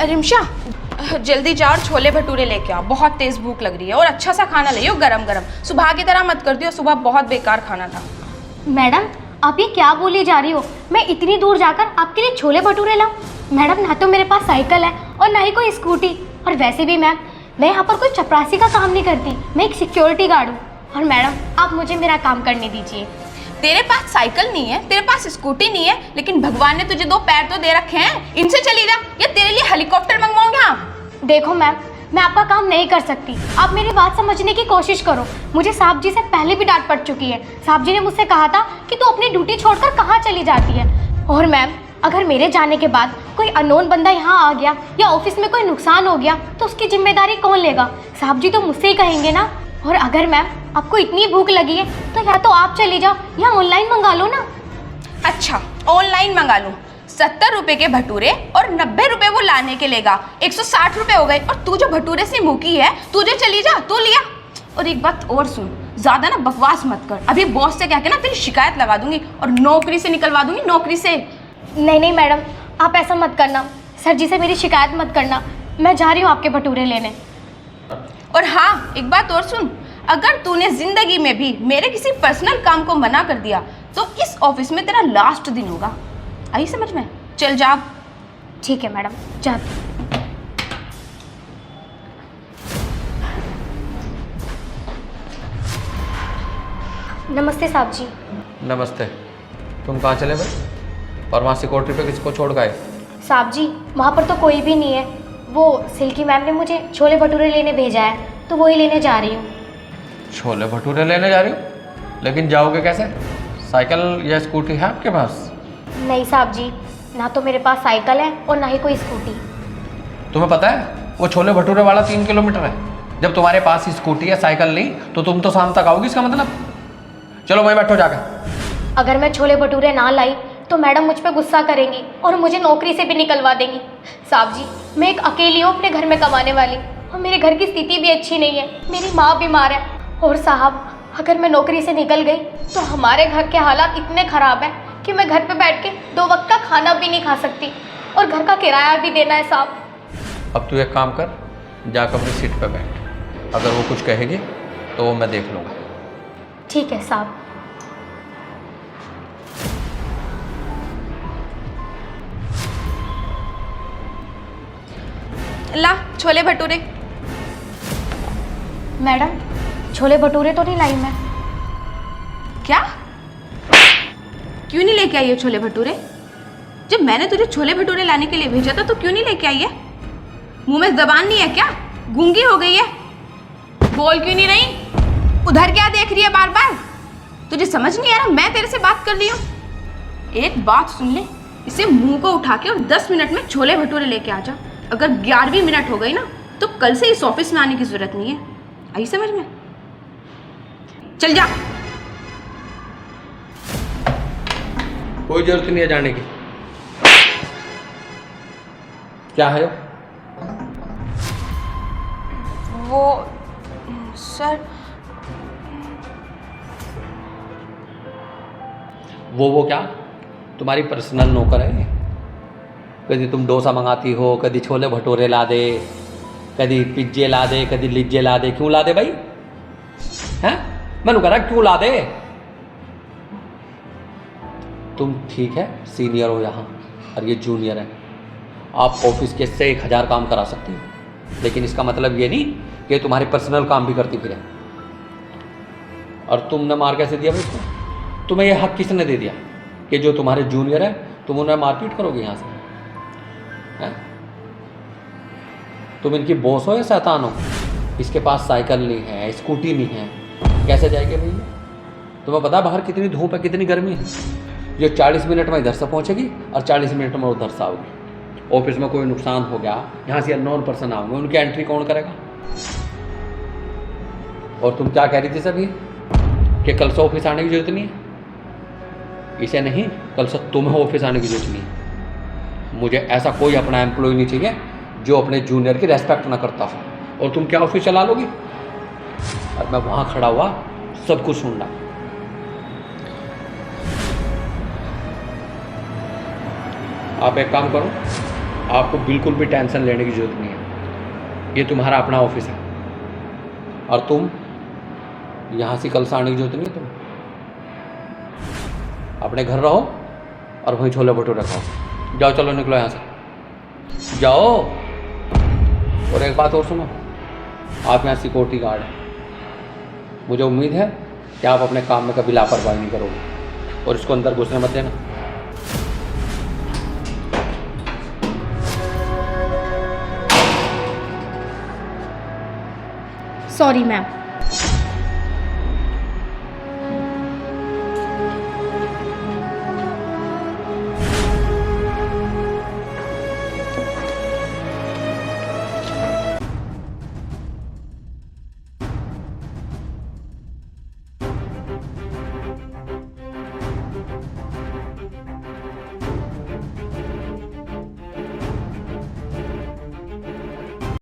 रिमशा, जल्दी जाओ और छोले भटूरे लेके आओ, बहुत तेज भूख लग रही है। और अच्छा सा खाना लाइयो, गरम गरम। सुबह की तरह मत कर दियो, सुबह बहुत बेकार खाना था। मैडम आप ये क्या बोली जा रही हो? मैं इतनी दूर जाकर आपके लिए छोले भटूरे लाऊं? मैडम ना तो मेरे पास साइकिल है और ना ही कोई स्कूटी। और वैसे भी मैम, मैं यहाँ पर कोई चपरासी का काम नहीं करती, मैं एक सिक्योरिटी गार्ड हूँ। और मैडम आप मुझे मेरा काम करने दीजिए। तेरे पास साइकिल नहीं है, तेरे पास स्कूटी नहीं है, लेकिन भगवान ने तुझे 2 पैर तो दे रखे हैं, इनसे चली जा। या तेरे लिए हेलीकॉप्टर मंगवाऊंगा? देखो मैम, मैं आपका काम नहीं कर सकती, आप मेरी बात समझने की कोशिश करो। मुझे साहब जी से पहले भी डांट पड़ चुकी है। साहब जी ने मुझसे कहा था कि तू अपनी ड्यूटी छोड़कर कहाँ चली जाती है। और मैम, अगर मेरे जाने के बाद कोई अननोन बंदा यहाँ आ गया या ऑफिस में कोई नुकसान हो गया तो उसकी जिम्मेदारी कौन लेगा? साहब जी तो मुझसे ही कहेंगे ना। और अगर मैम आपको इतनी भूख लगी है तो या तो आप चली जाओ या ऑनलाइन मंगा लो ना। अच्छा, ऑनलाइन मंगा लूँ? 70 रुपए के भटूरे और 90 रुपए वो लाने के लेगा, 160 रुपए हो गए। और तू जो भटूरे से मुकी है, तुझे चली जा, तू लिया। और एक बात और सुन, ज्यादा ना बकवास मत कर, अभी बॉस से कह के ना तेरी शिकायत लगा दूंगी और नौकरी से निकलवा दूंगी, नौकरी से। नहीं मैडम, आप ऐसा मत करना, सर जी से मेरी शिकायत मत करना। मैं जा रही हूँ आपके भटूरे लेने। और हाँ, एक बात और सुन, अगर तूने जिंदगी में भी मेरे किसी पर्सनल काम को मना कर दिया तो इस ऑफिस में तेरा लास्ट दिन होगा। आई समझ में? चल जा। ठीक है मैडम, जाती। नमस्ते साहब जी। नमस्ते। तुम कहाँ चले भाई? और वहाँ सिक्योरिटी पे किसको छोड़ गए? साहब जी वहाँ पर तो कोई भी नहीं है, वो सिल्की मैम ने मुझे छोले भटूरे लेने भेजा है तो वही लेने जा रही हूँ। छोले भटूरे लेने जा रही हो? लेकिन जाओगे कैसे? साइकिल या स्कूटी है आपके पास? नहीं साहब जी, ना तो मेरे पास साइकिल है और ना ही कोई स्कूटी। तुम्हें पता है वो छोले भटूरे वाला 3 किलोमीटर है। जब तुम्हारे पास स्कूटी या साइकिल नहीं तो तुम तो शाम तक आओगी, इसका मतलब। चलो वहीं बैठो जाकर। अगर मैं छोले भटूरे ना लाई तो मैडम मुझ पर गुस्सा करेंगी और मुझे नौकरी से भी निकलवा देंगी। साहब जी मैं एक अकेली हूँ अपने घर में कमाने वाली, और मेरे घर की स्थिति भी अच्छी नहीं है, मेरी माँ बीमार है। और साहब अगर मैं नौकरी से निकल गई तो हमारे घर के हालात इतने ख़राब हैं कि मैं घर पे बैठ के 2 वक्त का खाना भी नहीं खा सकती, और घर का किराया भी देना है साहब। अब तू एक काम कर, जाकर अपनी सीट पर बैठ। अगर वो कुछ कहेगी तो वो मैं देख लूँगा। ठीक है साहब। ला छोले भटूरे। मैडम छोले भटूरे तो नहीं लाई मैं। क्या? क्यों नहीं लेके आई है छोले भटूरे? जब मैंने तुझे छोले भटूरे लाने के लिए भेजा था तो क्यों नहीं लेके आई है? मुंह में जबान नहीं है क्या? गूंगी हो गई है? बोल क्यों नहीं रही? उधर क्या देख रही है बार बार? तुझे समझ नहीं आ रहा मैं तेरे से बात कर रही हूँ? एक बात सुन ले, इसे मुंह को उठा के और 10 मिनट में छोले भटूरे लेके आ जा। अगर 11वीं मिनट हो गई ना तो कल से इस ऑफिस में आने की जरूरत नहीं है। आई समझ में? चल जा। कोई जरूरत नहीं है जाने की। क्या है वो सर, वो क्या तुम्हारी पर्सनल नौकर है? कभी तुम डोसा मंगाती हो, कभी छोले भटूरे ला दे, कभी पिज्जे ला दे, कभी लिज्जे ला दे। क्यों ला दे भाई? हैं? मैंने कहा क्यों ला दे? तुम ठीक है सीनियर हो यहाँ और ये जूनियर है। आप ऑफिस के से 1000 काम करा सकती हो, लेकिन इसका मतलब ये नहीं कि तुम्हारे पर्सनल काम भी करती फिरे। और तुमने मार कैसे दिया भाई इसको? तुम्हें ये हक किसने दे दिया कि जो तुम्हारे जूनियर है तुम उन्हें मारपीट करोगे यहाँ से? हैं? तुम इनकी बॉस हो या शैतान हो? इसके पास साइकिल नहीं है, स्कूटी नहीं है, कैसे जाएंगे भैया? तुम्हें पता बाहर कितनी धूप है, कितनी गर्मी है? जो 40 मिनट में इधर से पहुँचेगी और 40 मिनट में उधर से आओगी। ऑफिस में कोई नुकसान हो गया, यहाँ से अननोन पर्सन आओगे, उनकी एंट्री कौन करेगा? और तुम क्या कह रही थी सभी कि कल से ऑफिस आने की जरूरत नहीं है? इसे नहीं, कल से तुम्हें ऑफिस आने की जरूरत नहीं है। मुझे ऐसा कोई अपना एम्प्लॉय नहीं चाहिए जो अपने जूनियर की रेस्पेक्ट ना करता हो। और तुम क्या ऑफिस चला लोगी? और मैं वहाँ खड़ा हुआ सब कुछ सुन रहा। आप एक काम करो, आपको बिल्कुल भी टेंशन लेने की ज़रूरत नहीं है। ये तुम्हारा अपना ऑफिस है और तुम यहाँ से कल से आने की जरूरत नहीं है। तुम अपने घर रहो और वहीं छोले भटूरे खाओ। जाओ, चलो निकलो यहाँ से, जाओ। और एक बात और सुनो, आप यहाँ सिक्योरिटी गार्ड हैं। मुझे उम्मीद है कि आप अपने काम में कभी लापरवाही नहीं करोगे और इसको अंदर घुसने मत देना। Sorry ma'am.